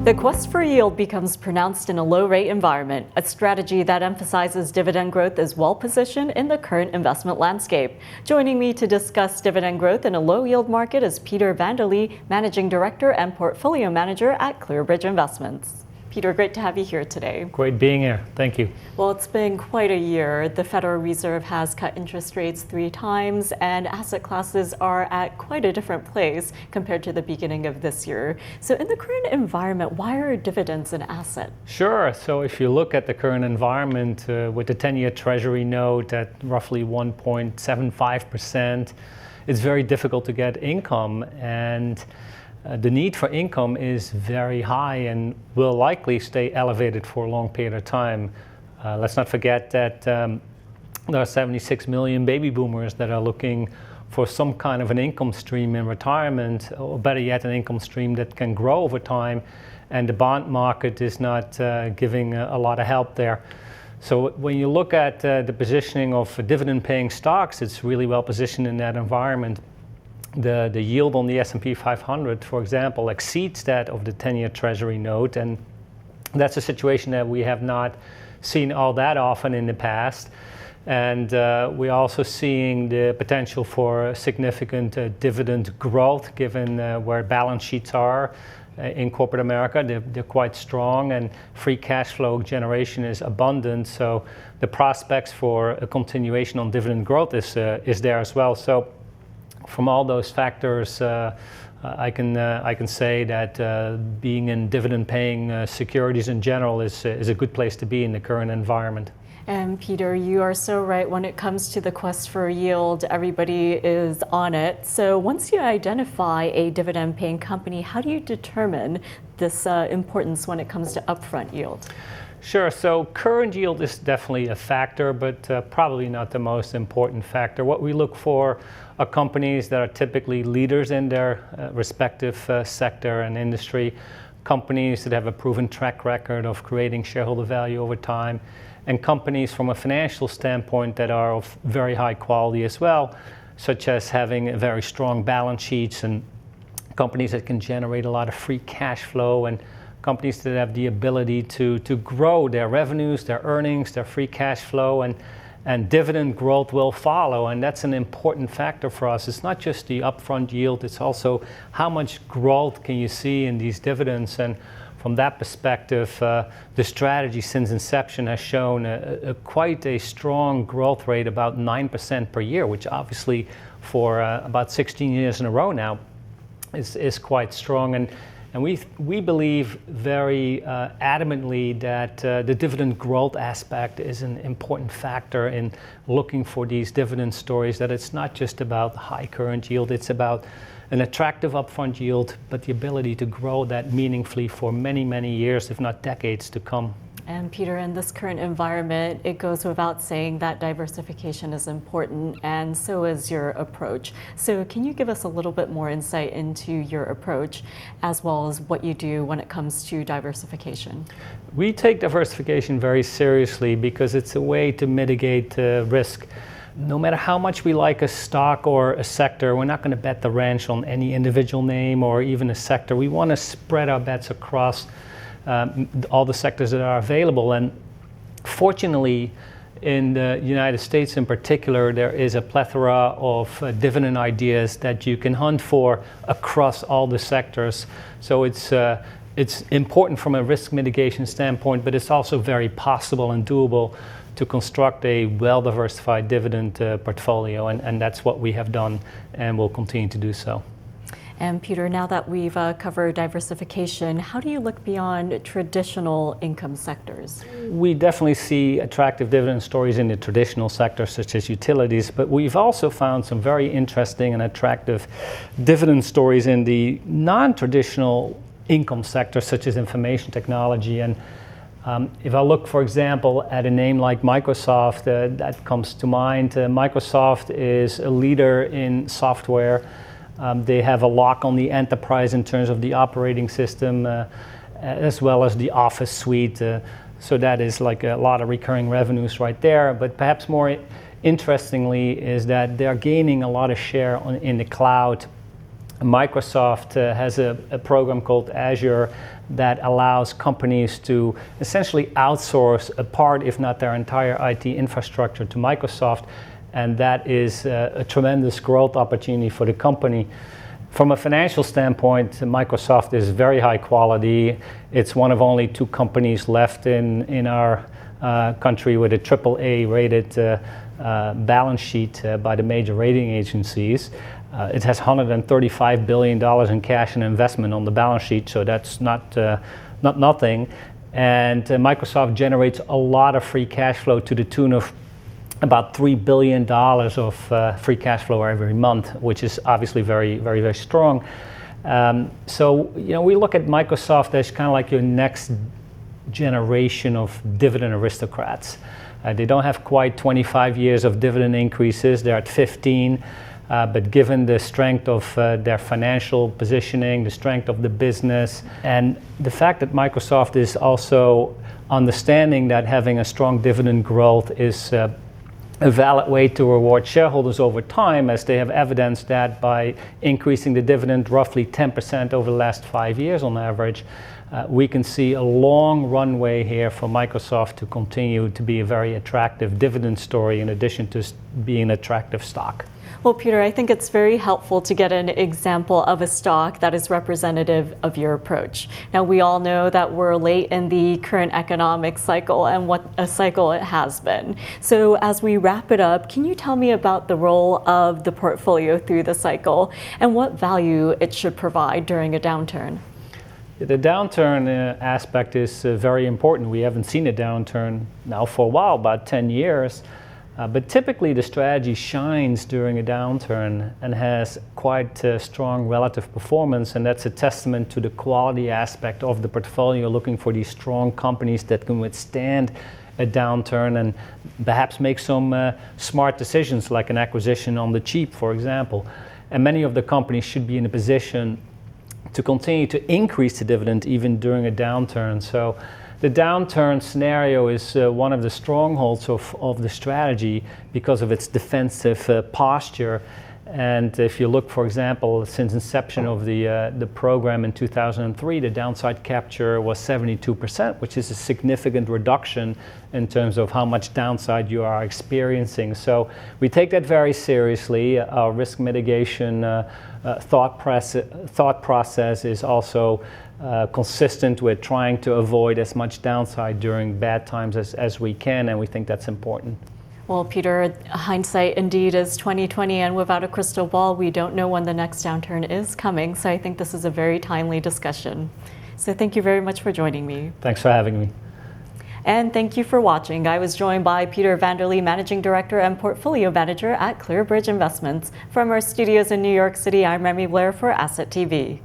The quest for yield becomes pronounced in a low-rate environment. A strategy that emphasizes dividend growth is well-positioned in the current investment landscape. Joining me to discuss dividend growth in a low-yield market is Peter Vanderlee, Managing Director and Portfolio Manager at ClearBridge Investments. Peter, great to have you here today. Great being here. Thank you. Well, it's been quite a year. The Federal Reserve has cut interest rates 3 times, and asset classes are at quite a different place compared to the beginning of this year. So in the current environment, why are dividends an asset? Sure. So if you look at the current environment with the 10-year Treasury note at roughly 1.75%, it's very difficult to get income, and the need for income is very high and will likely stay elevated for a long period of time. Let's not forget that there are 76 million baby boomers that are looking for some kind of an income stream in retirement, or better yet, an income stream that can grow over time, and the bond market is not giving a lot of help there. So when you look at the positioning of dividend-paying stocks, it's really well positioned in that environment. The yield on the S&P 500, for example, exceeds that of the 10-year Treasury note, and that's a situation that we have not seen all that often in the past. And we're also seeing the potential for significant dividend growth, given where balance sheets are in corporate America. They're quite strong, and free cash flow generation is abundant. So the prospects for a continuation on dividend growth is there as well. So from all those factors, I can say that being in dividend-paying securities in general is a good place to be in the current environment. And Peter, you are so right. When it comes to the quest for yield, everybody is on it. So once you identify a dividend-paying company, how do you determine this importance when it comes to upfront yield? Sure. So current yield is definitely a factor, but probably not the most important factor. What we look for are companies that are typically leaders in their respective sector and industry, companies that have a proven track record of creating shareholder value over time, and companies from a financial standpoint that are of very high quality as well, such as having very strong balance sheets and companies that can generate a lot of free cash flow, and companies that have the ability to grow their revenues, their earnings, their free cash flow, and dividend growth will follow. And that's an important factor for us. It's not just the upfront yield, it's also how much growth can you see in these dividends. And from that perspective, the strategy since inception has shown quite a strong growth rate, about 9% per year, which obviously for about 16 years in a row now is quite strong. And we believe very adamantly that the dividend growth aspect is an important factor in looking for these dividend stories, that it's not just about high current yield, it's about an attractive upfront yield, but the ability to grow that meaningfully for many, many years, if not decades to come. And Peter, in this current environment, it goes without saying that diversification is important, and so is your approach. So can you give us a little bit more insight into your approach, as well as what you do when it comes to diversification? We take diversification very seriously because it's a way to mitigate risk. No matter how much we like a stock or a sector, we're not going to bet the ranch on any individual name or even a sector. We want to spread our bets across all the sectors that are available. And fortunately, in the United States in particular, there is a plethora of dividend ideas that you can hunt for across all the sectors. So it's important from a risk mitigation standpoint, but it's also very possible and doable to construct a well-diversified dividend portfolio, and that's what we have done and will continue to do so. And Peter, now that we've covered diversification, how do you look beyond traditional income sectors? We definitely see attractive dividend stories in the traditional sectors, such as utilities, but we've also found some very interesting and attractive dividend stories in the non-traditional income sectors, such as information technology. And if I look, for example, at a name like Microsoft, that comes to mind. Microsoft is a leader in software. They have a lock on the enterprise in terms of the operating system, as well as the Office suite. So that is like a lot of recurring revenues right there. But perhaps more interestingly is that they're gaining a lot of share in the cloud Microsoft has a program called Azure that allows companies to essentially outsource a part, if not their entire IT infrastructure, to Microsoft, and that is a tremendous growth opportunity for the company. From a financial standpoint, Microsoft is very high quality. It's one of only 2 companies left in our country with a AAA rated balance sheet by the major rating agencies. It has $135 billion in cash and investment on the balance sheet, so that's not nothing. And Microsoft generates a lot of free cash flow to the tune of about $3 billion of free cash flow every month, which is obviously very, very, very strong. So, we look at Microsoft as kind of like your next generation of dividend aristocrats. They don't have quite 25 years of dividend increases. They're at 15. But given the strength of their financial positioning, the strength of the business, and the fact that Microsoft is also understanding that having a strong dividend growth is a valid way to reward shareholders over time, as they have evidenced that by increasing the dividend roughly 10% over the last 5 years on average, we can see a long runway here for Microsoft to continue to be a very attractive dividend story in addition to being an attractive stock. Well, Peter, I think it's very helpful to get an example of a stock that is representative of your approach. Now, we all know that we're late in the current economic cycle and what a cycle it has been. So as we wrap it up, can you tell me about the role of the portfolio through the cycle and what value it should provide during a downturn? The downturn aspect is very important. We haven't seen a downturn now for a while, about 10 years. But typically the strategy shines during a downturn and has quite strong relative performance, and that's a testament to the quality aspect of the portfolio, looking for these strong companies that can withstand a downturn and perhaps make some smart decisions like an acquisition on the cheap, for example. And many of the companies should be in a position to continue to increase the dividend even during a downturn. So the downturn scenario is one of the strongholds of the strategy because of its defensive posture. And if you look, for example, since inception of the program in 2003, the downside capture was 72%, which is a significant reduction in terms of how much downside you are experiencing. So we take that very seriously. Our risk mitigation thought process is also consistent with trying to avoid as much downside during bad times as we can, and we think that's important. Well, Peter, hindsight indeed is 20/20, and without a crystal ball, we don't know when the next downturn is coming. So I think this is a very timely discussion. So thank you very much for joining me. Thanks for having me. And thank you for watching. I was joined by Peter Vanderlee, Managing Director and Portfolio Manager at ClearBridge Investments. From our studios in New York City, I'm Remy Blair for AssetTV.